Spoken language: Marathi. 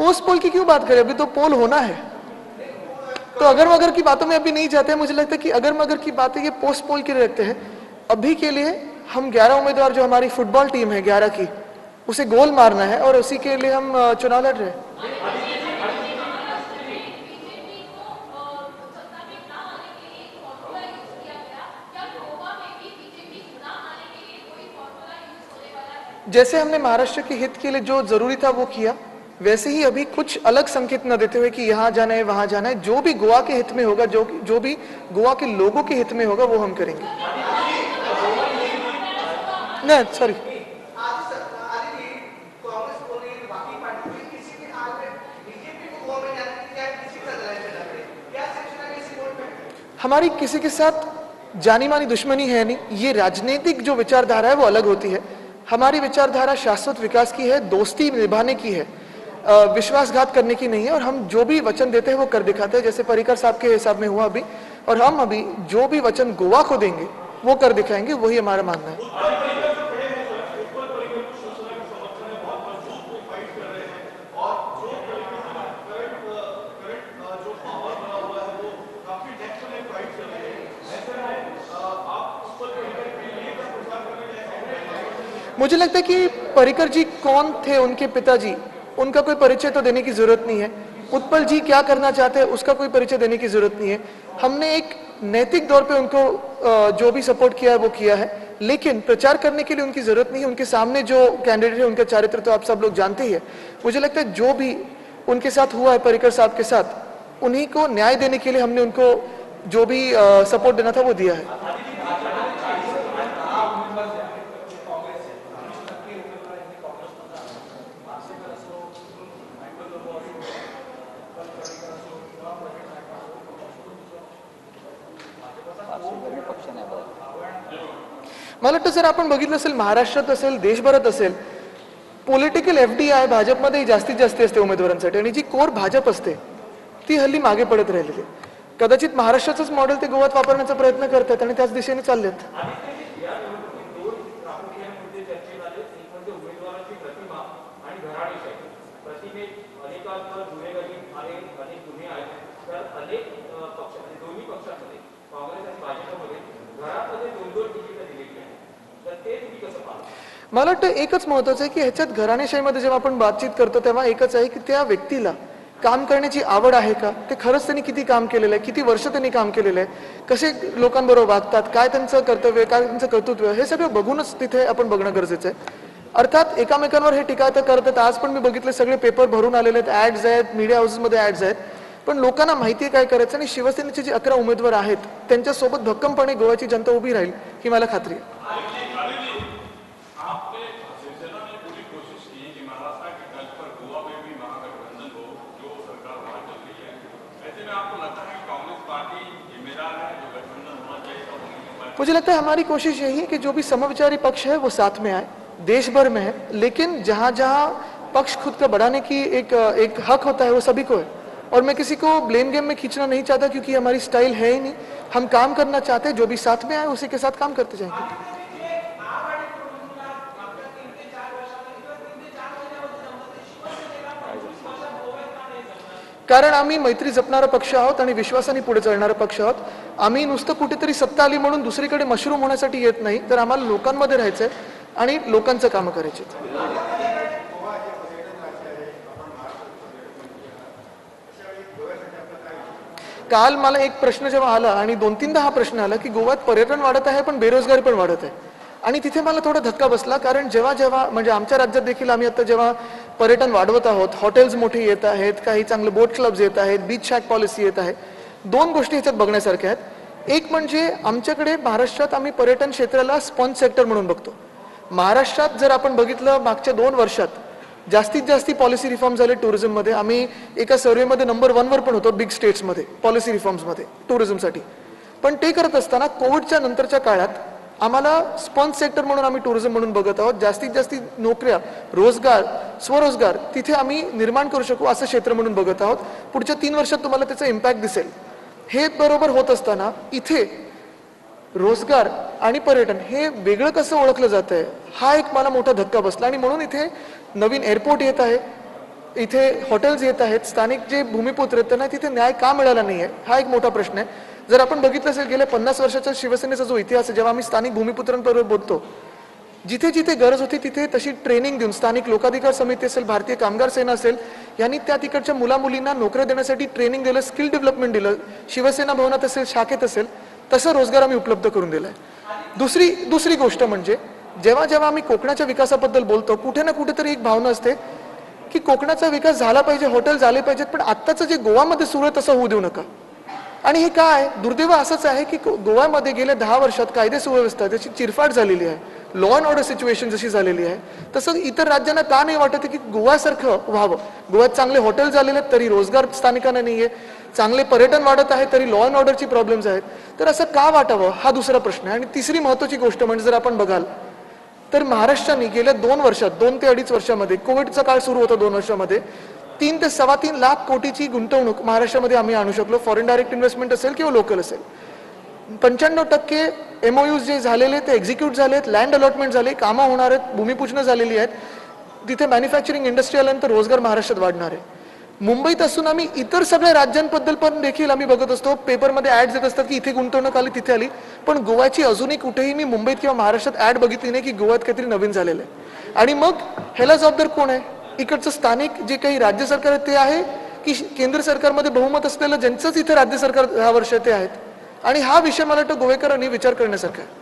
पोस्ट पोल की क्यों बात करें, अभी तो पोल होना है। तो अगर मगर की बातों में अभी नहीं जाते हैं। मुझे लगता है कि अगर मगर की बातें ये पोस्ट पोल के लिए रखते हैं। अभी के लिए हम 11 उम्मीदवार जो हमारी फुटबॉल टीम है 11 की, उसे गोल मारना है और उसी के लिए हम चुनाव लड़ रहे हैं। जैसे हमने महाराष्ट्र के हित के लिए जो जरूरी था वो किया, वैसे ही अभी कुछ अलग संकेत न देते हुए कि यहाँ जाना है वहां जाना है, जो भी गोवा के हित में होगा, जो भी गोवा के लोगों के हित में होगा वो हम करेंगे। नहीं सॉरी, हमारी किसी के साथ जानी मानी दुश्मनी है नहीं। ये राजनीतिक जो विचारधारा है वो अलग होती है। हमारी विचारधारा शाश्वत विकास की है, दोस्ती निभाने की है, विश्वासघात करने की नहीं है। और हम जो भी वचन देते हैं वो कर दिखाते हैं, जैसे पर्रिकर साहब के हिसाब में हुआ अभी। और हम अभी जो भी वचन गोवा को देंगे वो कर दिखाएंगे, वही हमारा मानना है। मुझे लगता है कि पर्रिकर जी कौन थे, उनके पिताजी, उनका कोई परिचय तो देने की जरूरत नहीं है। उत्पल जी क्या करना चाहते हैं उसका कोई परिचय देने की जरूरत नहीं है। हमने एक नैतिक तौर पे उनको जो भी सपोर्ट किया है वो किया है, लेकिन प्रचार करने के लिए उनकी जरूरत नहीं है। उनके सामने जो कैंडिडेट है उनका चारित्र तो आप सब लोग जानते ही है। मुझे लगता है जो भी उनके साथ हुआ है पर्रिकर साहब के साथ, उन्हीं को न्याय देने के लिए हमने उनको जो भी सपोर्ट देना था वो दिया है। मला वाटतं जर आपण बघितलं असेल महाराष्ट्रात असेल देशभरात असेल, पॉलिटिकल FDI भाजपमध्ये जास्तीत जास्त असते उमेदवारांसाठी, आणि जी कोर भाजप असते ती हल्ली मागे पडत राहिलेली। कदाचित महाराष्ट्राचंच मॉडेल ते गोव्यात वापरण्याचा प्रयत्न करतात आणि त्याच दिशेने चाललेत। मला वाटतं एकच महत्त्वाचं आहे की ह्याच्यात घराणेशाहीमध्ये जेव्हा आपण बातचीत करतो तेव्हा एकच आहे की त्या व्यक्तीला काम करण्याची आवड आहे का, ते खरंच त्यांनी किती काम केलेलं आहे, किती वर्ष त्यांनी काम केलेलं आहे, कसे लोकांबरोबर वागतात, काय त्यांचं कर्तव्य, काय त्यांचं कर्तृत्व, हे सगळं बघूनच तिथे आपण बघणं गरजेचं आहे। अर्थात एकामेकांवर हे टीका तर करतात। आज पण मी बघितले सगळे पेपर भरून आलेले आहेत, ऍड्स आहेत, मीडिया हाऊसेसमध्ये ऍड्स आहेत, पण लोकांना माहिती आहे काय करायचं। आणि शिवसेनेचे जे 11 उमेदवार आहेत त्यांच्यासोबत भक्कमपणे गोव्याची जनता उभी राहील ही मला खात्री आहे। मुझे लगता है हमारी कोशिश यही है कि जो भी समविचारी पक्ष है वो साथ में आए, देश भर में है, लेकिन जहां जहां पक्ष खुद का बढ़ाने की एक हक होता है वो सभी को है। और मैं किसी को ब्लेम गेम में खींचना नहीं चाहता क्योंकि हमारी स्टाइल है ही नहीं। हम काम करना चाहते हैं, जो भी साथ में आए उसी के साथ काम करते जाएंगे। कारण आम्ही मैत्री जपणारा पक्ष आहोत आणि विश्वासाने पुढे चालणारा पक्ष आहोत। आम्ही नुसतं कुठेतरी सत्ता आली म्हणून दुसरीकडे मशरूम होण्यासाठी येत नाही, तर आम्हाला लोकांमध्ये राहायचंय आणि लोकांचं काम करायचे। काल मला एक प्रश्न जेव्हा आला आणि 2-3दा हा प्रश्न आला की गोव्यात पर्यटन वाढत आहे पण बेरोजगारी पण वाढत आहे, आणि तिथे मला थोडा धक्का बसला। कारण जेव्हा जेव्हा म्हणजे आमच्या राज्यात देखील आम्ही आता जेव्हा पर्यटन वाढवत आहोत, हॉटेल्स मोठे येत आहेत, काही चांगले बोट क्लब्स येत आहेत, बीच शॅक पॉलिसी येत आहे, दोन गोष्टी ह्याच्यात बघण्यासारख्या आहेत। एक म्हणजे आमच्याकडे महाराष्ट्रात आम्ही पर्यटन क्षेत्राला स्पॉन्ज सेक्टर म्हणून बघतो। महाराष्ट्रात जर आपण बघितलं मागच्या 2 वर्षात जास्तीत जास्त पॉलिसी रिफॉर्म झाले टुरिझम मध्ये। आम्ही एका सर्वे मध्ये नंबर 1 वर पण होतो बिग स्टेट्स मध्ये पॉलिसी रिफॉर्म्स मध्ये टुरिझम साठी। पण ते करत असताना कोविडच्या नंतरच्या काळात आम्हाला स्पॉन्ज सेक्टर म्हणून आम्ही टुरिझम म्हणून बघत आहोत। जास्तीत जास्त नोकऱ्या, रोजगार, स्वरोजगार तिथे आम्ही निर्माण करू शकू असं क्षेत्र म्हणून बघत आहोत। पुढच्या 3 वर्षात तुम्हाला त्याचा इम्पॅक्ट दिसेल। हे बरोबर होत असताना इथे रोजगार आणि पर्यटन हे वेगळं कसं ओळखलं जातंय, हा एक मला मोठा धक्का बसला। आणि म्हणून इथे नवीन एअरपोर्ट येत आहे, इथे हॉटेल्स येत आहेत, स्थानिक जे भूमिपुत्र आहेत त्यांना तिथे न्याय का मिळाला नाहीये हा एक मोठा प्रश्न आहे. जर आपण बघितलं असेल गेल्या 50 वर्षाचा शिवसेनेचा जो इतिहास आहे, जेव्हा आम्ही स्थानिक भूमिपुत्रांबरोबर बोलतो, जिथे जिथे गरज होती तिथे तशी ट्रेनिंग देऊन स्थानिक लोकाधिकार समिती असेल, भारतीय कामगार सेना असेल, यांनी त्या तिकडच्या मुलामुलींना नोकऱ्या देण्यासाठी ट्रेनिंग दिलं, स्किल डेव्हलपमेंट दिलं. शिवसेना भवनात असेल, शाखेत असेल, तसं रोजगार आम्ही उपलब्ध करून दिलाय. दुसरी गोष्ट म्हणजे जेव्हा जेव्हा आम्ही कोकणाच्या विकासाबद्दल बोलतो, कुठे ना कुठेतरी एक भावना असते की कोकणाचा विकास झाला पाहिजे, हॉटेल झाले पाहिजेत, पण आत्ताचं जे गोवामध्ये सुरू आहे तसं होऊ देऊ नका. आणि हे काय दुर्दैव असंच आहे की गोव्यामध्ये गेल्या 10 वर्षात कायदे सुव्यवस्था त्याची चिरफाड झालेली आहे, लॉ अँड ऑर्डर सिच्युएशन जशी झालेली आहे, तसं इतर राज्यांना का नाही वाटत की गोव्यासारखं व्हावं. गोव्यात चांगले हॉटेल झालेले आहेत तरी रोजगार स्थानिकांना नाहीये, चांगले पर्यटन वाढत आहे तरी लॉ अँड ऑर्डरची प्रॉब्लेम्स आहेत. तर असं का वाटावं हा दुसरा प्रश्न आहे. आणि तिसरी महत्वाची गोष्ट म्हणजे जर आपण बघाल तर महाराष्ट्राने गेल्या 2 वर्षात 2 ते 2.5 वर्षामध्ये, कोविडचा काळ सुरू होता 2 वर्षामध्ये, 3 ते 3.25 लाख कोटीची गुंतवणूक महाराष्ट्रामध्ये आम्ही आणू शकलो. फॉरेन डायरेक्ट इन्व्हेस्टमेंट असेल किंवा लोकल असेल. 95% MOUs जे झालेले ते एक्झिक्यूट झालेत, लँड अलॉटमेंट झाले, कामं होणार आहेत, भूमिपूजन झालेली आहेत. तिथे मॅन्युफॅक्चरिंग इंडस्ट्री आल्यानंतर रोजगार महाराष्ट्रात वाढणार आहे. मुंबईत असून आम्ही इतर सगळ्या राज्यांबद्दल पण देखील आम्ही बघत असतो, पेपरमध्ये ऍड्स येत असतात की इथे गुंतवणूक आली तिथे आली, पण गोव्याची अजूनही कुठेही मी मुंबईत किंवा महाराष्ट्रात ऍड बघितली नाही की गोव्यात काहीतरी नवीन झालेलं आहे. आणि मग ह्याला जबाबदार कोण आहे? इकडचं स्थानिक जे काही राज्य सरकार आहे ते आहे की केंद्र सरकारमध्ये बहुमत असलेलं ज्यांचंच इथे राज्य सरकार 10 वर्ष ते आहेत. आणि हा विषय मला वाटतं गोवेकरांनी विचार करण्यासारखा आहे.